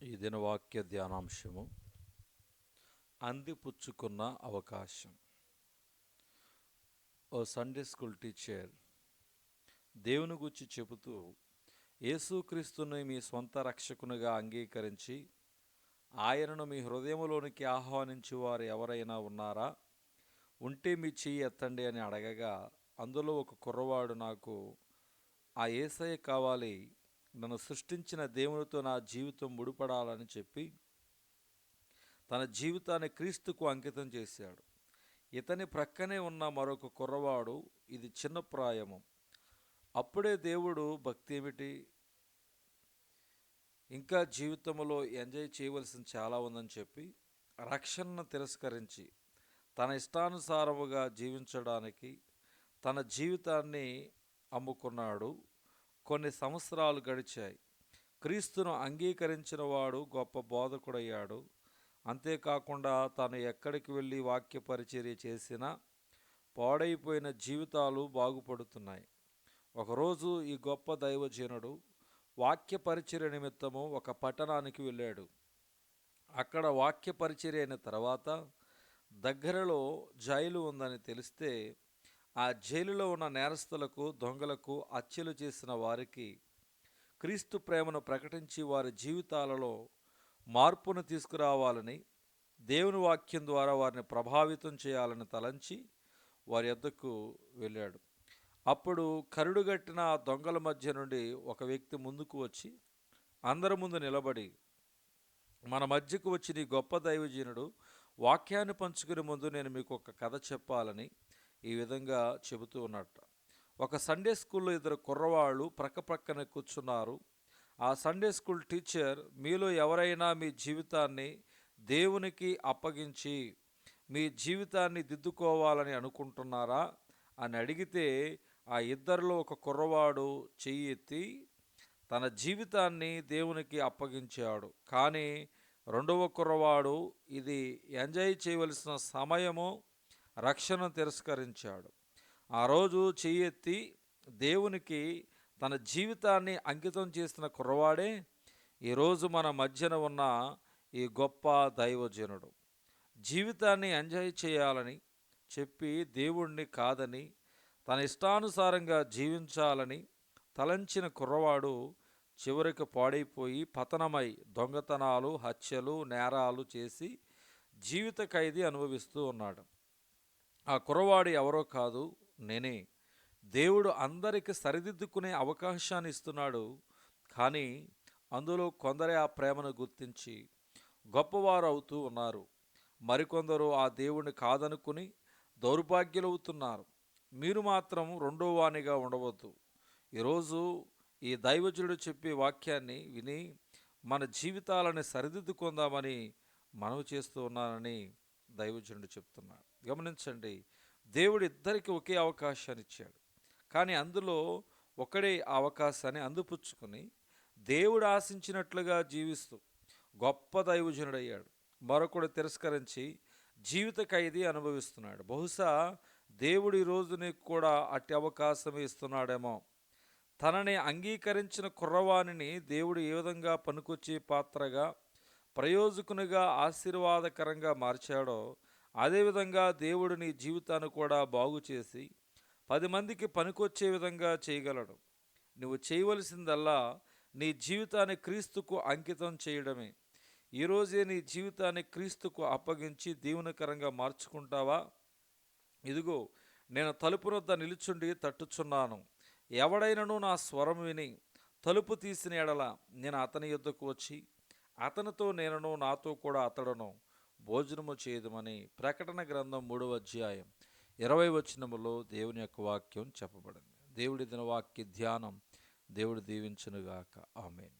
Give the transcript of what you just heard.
ఈ దినవాక్య ధ్యానాంశము అందిపుచ్చుకున్న అవకాశం. ఓ Sunday school teacher దేవుని గురించి చెబుతూ, యేసుక్రీస్తుని మీ సొంత రక్షకునిగా అంగీకరించి ఆయనను మీ హృదయంలోనికి ఆహ్వానించే వారు ఎవరైనా ఉన్నారా? ఉంటే మీ చెయ్యి ఎత్తండి అని అడగగా, అందులో ఒక కుర్రవాడు నాకు ఆ యేసయ్య కావాలి, నన్ను సృష్టించిన దేవునితో నా జీవితం ముడిపడాలని చెప్పి తన జీవితాన్ని క్రీస్తుకు అంకితం చేశాడు. ఇతని ప్రక్కనే ఉన్న మరొక కుర్రవాడు, ఇది చిన్న ప్రాయము, అప్పుడే దేవుడు భక్తి ఏమిటి, ఇంకా జీవితంలో ఎంజాయ్ చేయవలసిన చాలా ఉందని చెప్పి రక్షణను తిరస్కరించి తన ఇష్టానుసారముగా జీవించడానికి తన జీవితాన్ని అమ్ముకున్నాడు. కొన్ని సంవత్సరాలు గడిచాయి. క్రీస్తును అంగీకరించిన వాడు గొప్ప బోధకుడయ్యాడు. అంతేకాకుండా తాను ఎక్కడికి వెళ్ళి వాక్య పరిచర్య చేసినా పాడైపోయిన జీవితాలు బాగుపడుతున్నాయి. ఒకరోజు ఈ గొప్ప దైవజనుడు వాక్య పరిచర్య నిమిత్తము ఒక పట్టణానికి వెళ్ళాడు. అక్కడ వాక్య పరిచర్య అయిన తర్వాత దగ్గరలో జైలు ఉందని తెలిస్తే ఆ జైలులో ఉన్న నేరస్తులకు, దొంగలకు, హత్యలు చేసిన వారికి క్రీస్తు ప్రేమను ప్రకటించి వారి జీవితాలలో మార్పును తీసుకురావాలని, దేవుని వాక్యం ద్వారా వారిని ప్రభావితం చేయాలని తలంచి వారి యొద్దకు వెళ్ళాడు. అప్పుడు కరుడుగట్టిన దొంగల మధ్య నుండి ఒక వ్యక్తి ముందుకు వచ్చి అందరి ముందు నిలబడి, మన మధ్యకు వచ్చిన ఈ గొప్ప దైవజనుడు వాక్యాన్ని పంచుకునే ముందు నేను మీకు ఒక కథ చెప్పాలని ఈ విధంగా చెబుతూ ఉన్నట్ట. ఒక సండే స్కూల్లో ఇద్దరు కుర్రవాళ్ళు ప్రక్కన కూర్చున్నారు. ఆ సండే స్కూల్ టీచర్, మీలో ఎవరైనా మీ జీవితాన్ని దేవునికి అప్పగించి మీ జీవితాన్ని దిద్దుకోవాలని అనుకుంటున్నారా అని అడిగితే, ఆ ఇద్దరిలో ఒక కుర్రవాడు చెయ్యి ఎత్తి తన జీవితాన్ని దేవునికి అప్పగించాడు. కానీ రెండవ కుర్రవాడు ఇది ఎంజాయ్ చేయవలసిన సమయము, రక్షణ తిరస్కరించాడు. ఆ రోజు చెయ్యి ఎత్తి దేవునికి తన జీవితాన్ని అంకితం చేసిన కుర్రవాడే ఈరోజు మన మధ్యన ఉన్న ఈ గొప్ప దైవజనుడు. జీవితాన్ని ఎంజాయ్ చేయాలని చెప్పి దేవుణ్ణి కాదని తన ఇష్టానుసారంగా జీవించాలని తలంచిన కుర్రవాడు చివరికి పాడైపోయి పతనమై దొంగతనాలు, హత్యలు, నేరాలు చేసి జీవిత ఖైదీ అనుభవిస్తూ ఉన్నాడు. ఆ కుర్రవాడు ఎవరో కాదు, నేనే. దేవుడు అందరికి సరిదిద్దుకునే అవకాశాన్ని ఇస్తున్నాడు. కానీ అందులో కొందరే ఆ ప్రేమను గుర్తించి గొప్పవారు అవుతూ ఉన్నారు. మరికొందరు ఆ దేవుణ్ణి కాదనుకుని దౌర్భాగ్యులవుతున్నారు. మీరు మాత్రం రెండో వానిగా ఉండవద్దు. ఈరోజు ఈ దైవజనుడు చెప్పే వాక్యాన్ని విని మన జీవితాలని సరిదిద్దుకుందామని మనవి చేస్తూ ఉన్నానని దైవజనుడు చెప్తున్నాడు. గమనించండి, దేవుడు ఇద్దరికి ఒకే అవకాశాన్ని ఇచ్చాడు. కానీ అందులో ఒకడే ఆ అవకాశాన్ని అందిపుచ్చుకొని దేవుడు ఆశించినట్లుగా జీవిస్తూ గొప్ప దైవజనుడయ్యాడు. మరొకడు తిరస్కరించి జీవిత ఖైదీ అనుభవిస్తున్నాడు. బహుశా దేవుడు ఈ రోజు నీకు కూడా అట్టి అవకాశం ఇస్తున్నాడేమో. తనని అంగీకరించిన కుర్రవాణిని దేవుడు ఏ విధంగా పనికొచ్చే పాత్రగా, ప్రయోజకునిగా, ఆశీర్వాదకరంగా మార్చాడో అదేవిధంగా దేవుడు నీ జీవితాన్ని కూడా బాగు చేసి 10 మందికి పనికొచ్చే విధంగా చేయగలడు. నువ్వు చేయవలసిందల్లా నీ జీవితాన్ని క్రీస్తుకు అంకితం చేయడమే. ఈరోజే నీ జీవితాన్ని క్రీస్తుకు అప్పగించి దీవెనకరంగా మార్చుకుంటావా? ఇదిగో, నేను తలుపు వద్ద నిలుచుండి తట్టుచున్నాను. ఎవడైనను నా స్వరం విని తలుపు తీసిన ఎడల నేను అతని యొద్దకు వచ్చి అతనితో నేనును, నాతో కూడా అతడును భోజనము చేయదుమని ప్రకటన గ్రంథం 3వ అధ్యాయం 20వ వచనములో దేవుని యొక్క వాక్యం చెప్పబడింది. దేవుడి దిన వాక్య ధ్యానం దేవుడు దీవించునుగాక. ఆమేన్.